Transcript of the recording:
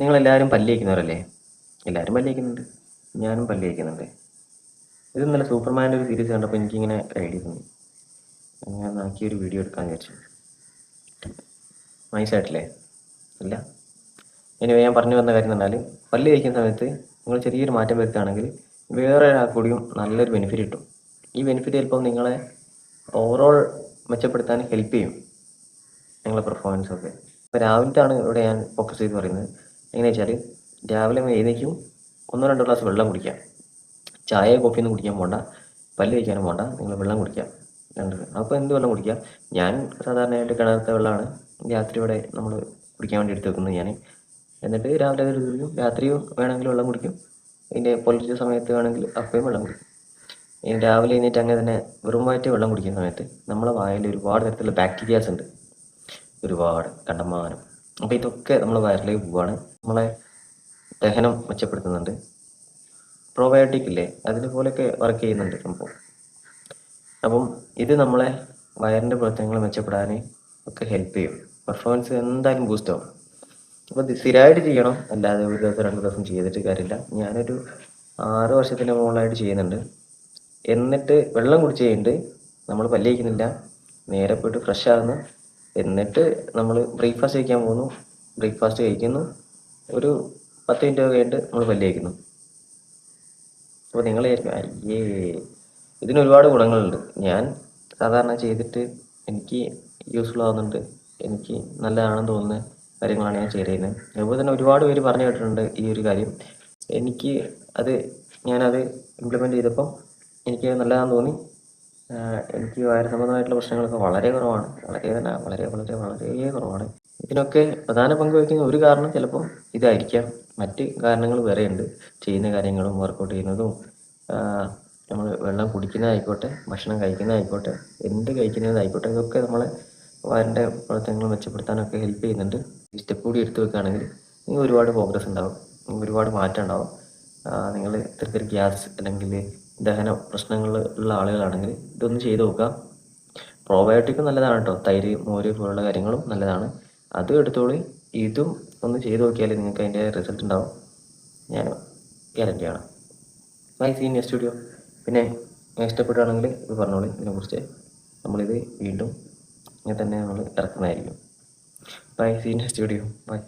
നിങ്ങളെല്ലാവരും പല്ല് തേക്കുന്നവരല്ലേ? എല്ലാവരും പല്ല് തേക്കുന്നുണ്ട്, ഞാനും പല്ല് തേക്കുന്നുണ്ട്. ഇത് ഇന്നലെ സൂപ്പർമാൻ്റെ ഒരു സീരീസ് കണ്ടപ്പോൾ എനിക്കിങ്ങനെ ഒരു ഐഡിയ തോന്നി. ഞാൻ നോക്കിയൊരു വീഡിയോ എടുക്കാമെന്ന് വിചാരിച്ചു. നൈസായിട്ടില്ലേ? ഇല്ല. ഇനി ഞാൻ പറഞ്ഞു വന്ന കാര്യം എന്ന് പറഞ്ഞാൽ, പല്ല് തേക്കുന്ന സമയത്ത് നിങ്ങൾ ചെറിയൊരു മാറ്റം വരുത്തുകയാണെങ്കിൽ വേറെ ഒരാൾക്ക് കൂടിയും നല്ലൊരു ബെനിഫിറ്റ് കിട്ടും. ഈ ബെനിഫിറ്റ് ചിലപ്പോൾ നിങ്ങളെ ഓവറോൾ മെച്ചപ്പെടുത്താൻ ഹെൽപ്പ് ചെയ്യും, നിങ്ങളുടെ പെർഫോമൻസൊക്കെ. ഇപ്പോൾ രാവിലത്താണ് ഇവിടെ ഞാൻ ഫോക്കസ് ചെയ്ത് പറയുന്നത്. എങ്ങനെയാ വെച്ചാൽ, രാവിലെ എഴുന്നേക്കും, 1-2 ഗ്ലാസ് വെള്ളം കുടിക്കാം. ചായ കോഫിയൊന്നും കുടിക്കാൻ പോകണ്ട, പല്ല് തേക്കാനും പോകണ്ട, നിങ്ങൾ വെള്ളം കുടിക്കാം. അപ്പോൾ എന്ത് വെള്ളം കുടിക്കുക? ഞാൻ സാധാരണയായിട്ട് കിണറത്തെ വെള്ളമാണ് രാത്രി ഇവിടെ നമ്മൾ കുടിക്കാൻ വേണ്ടി എടുത്ത് വെക്കുന്നത് ഞാൻ. എന്നിട്ട് രാവിലെ അത് കുടിക്കും, രാത്രിയും വേണമെങ്കിൽ വെള്ളം കുടിക്കും, അതിൻ്റെ പുലർച്ചെ സമയത്ത് വേണമെങ്കിൽ അപ്പയും വെള്ളം കുടിക്കും. ഇനി രാവിലെ എഴുന്നേറ്റ് അങ്ങനെ തന്നെ വെറും വയറ്റ് വെള്ളം കുടിക്കുന്ന സമയത്ത് നമ്മളെ വായിൽ ഒരുപാട് തരത്തിലുള്ള ബാക്ടീരിയാസ് ഉണ്ട്, ഒരുപാട് കണ്ടമാനം. അപ്പോൾ ഇതൊക്കെ നമ്മൾ വയറിലേക്ക് പോവുകയാണ്, നമ്മളെ ദഹനം മെച്ചപ്പെടുത്തുന്നുണ്ട്. പ്രോബയോട്ടിക് ഇല്ലേ, അതിനെ പോലെയൊക്കെ വർക്ക് ചെയ്യുന്നുണ്ട് സംഭവം. അപ്പം ഇത് നമ്മളെ വയറിൻ്റെ പ്രവർത്തനങ്ങൾ മെച്ചപ്പെടാൻ ഒക്കെ ഹെൽപ്പ് ചെയ്യും. പെർഫോമൻസ് എന്തായാലും ബൂസ്റ്റ് ആവും. അപ്പോൾ ഇത് സ്ഥിരമായിട്ട് ചെയ്യണം, അല്ലാതെ ഒരു ദിവസം 2 ദിവസം ചെയ്തിട്ട് കാര്യമില്ല. ഞാനൊരു 6 വർഷത്തിൻ്റെ മുകളിലായിട്ട് ചെയ്യുന്നുണ്ട്. എന്നിട്ട് വെള്ളം കുടിച്ച് കഴിഞ്ഞിട്ട് നമ്മൾ പല്ല് തേക്കുന്നില്ല, നേരെ പോയിട്ട് ഫ്രഷ് ആകുന്നു. എന്നിട്ട് നമ്മൾ ബ്രേക്ക്ഫാസ്റ്റ് കഴിക്കാൻ പോകുന്നു, ബ്രേക്ക്ഫാസ്റ്റ് കഴിക്കുന്നു, ഒരു 10 മിനിറ്റ് കഴിഞ്ഞിട്ട് നമ്മൾ പല്ല് തേക്കുന്നു. അപ്പോൾ നിങ്ങൾ വിചാരിക്കും അയ്യേ, ഇതിന് ഒരുപാട് ഗുണങ്ങളുണ്ട്. ഞാൻ സാധാരണ ചെയ്തിട്ട് എനിക്ക് യൂസ്ഫുൾ ആവുന്നുണ്ട്, എനിക്ക് നല്ലതാണെന്ന് തോന്നുന്ന കാര്യങ്ങളാണ് ഞാൻ ഷെയർ ചെയ്യുന്നത്. അതുപോലെ തന്നെ ഒരുപാട് പേര് പറഞ്ഞു കേട്ടിട്ടുണ്ട് ഈ ഒരു കാര്യം. എനിക്ക് അത് ഞാനത് ഇംപ്ലിമെൻറ്റ് ചെയ്തപ്പം എനിക്ക് നല്ലതാണെന്ന് തോന്നി. എനിക്ക് വയറ് സംബന്ധമായിട്ടുള്ള പ്രശ്നങ്ങളൊക്കെ വളരെ കുറവാണ്, വളരെ തന്നെ വളരെ വളരെ വളരെ കുറവാണ്. ഇതിനൊക്കെ പ്രധാന പങ്ക് വഹിക്കുന്ന ഒരു കാരണം ചിലപ്പം ഇതായിരിക്കാം. മറ്റ് കാരണങ്ങൾ വേറെയുണ്ട്. ചെയ്യുന്ന കാര്യങ്ങളും വർക്കൗട്ട് ചെയ്യുന്നതും നമ്മൾ വെള്ളം കുടിക്കുന്നതായിക്കോട്ടെ, ഭക്ഷണം കഴിക്കുന്നതായിക്കോട്ടെ, എന്ത് കഴിക്കുന്നതായിക്കോട്ടെ, ഇതൊക്കെ നമ്മളെ വയറിൻ്റെ പ്രവർത്തനങ്ങൾ മെച്ചപ്പെടുത്താനൊക്കെ ഹെൽപ്പ് ചെയ്യുന്നുണ്ട്. ഈ സ്റ്റെപ്പ് കൂടി എടുത്തു വെക്കുകയാണെങ്കിൽ നിങ്ങൾക്ക് ഒരുപാട് പ്രോഗ്രസ് ഉണ്ടാവും, ഒരുപാട് മാറ്റം ഉണ്ടാവും. നിങ്ങൾ ഇത്തരത്തിൽ ഗ്യാസ് അല്ലെങ്കിൽ ദഹന പ്രശ്നങ്ങൾ ഉള്ള ആളുകളാണെങ്കിൽ ഇതൊന്ന് ചെയ്ത് നോക്കുക. പ്രോബയോട്ടിക് നല്ലതാണ് കേട്ടോ, തൈര് മോര് പോലുള്ള കാര്യങ്ങളും നല്ലതാണ്, അതും എടുത്തോളി. ഇതും ഒന്ന് ചെയ്ത് നോക്കിയാൽ നിങ്ങൾക്ക് അതിൻ്റെ റിസൾട്ട് ഉണ്ടാവും, ഞാൻ ഗ്യാരണ്ടിയാണ്. Bye, see in next video. പിന്നെ ഇഷ്ടപ്പെടുകയാണെങ്കിൽ ഇത് പറഞ്ഞോളി, ഇതിനെക്കുറിച്ച് നമ്മളിത് വീണ്ടും ഇങ്ങനെ തന്നെ നമ്മൾ ഇറക്കുന്നതായിരിക്കും. Bye, see in next video. By.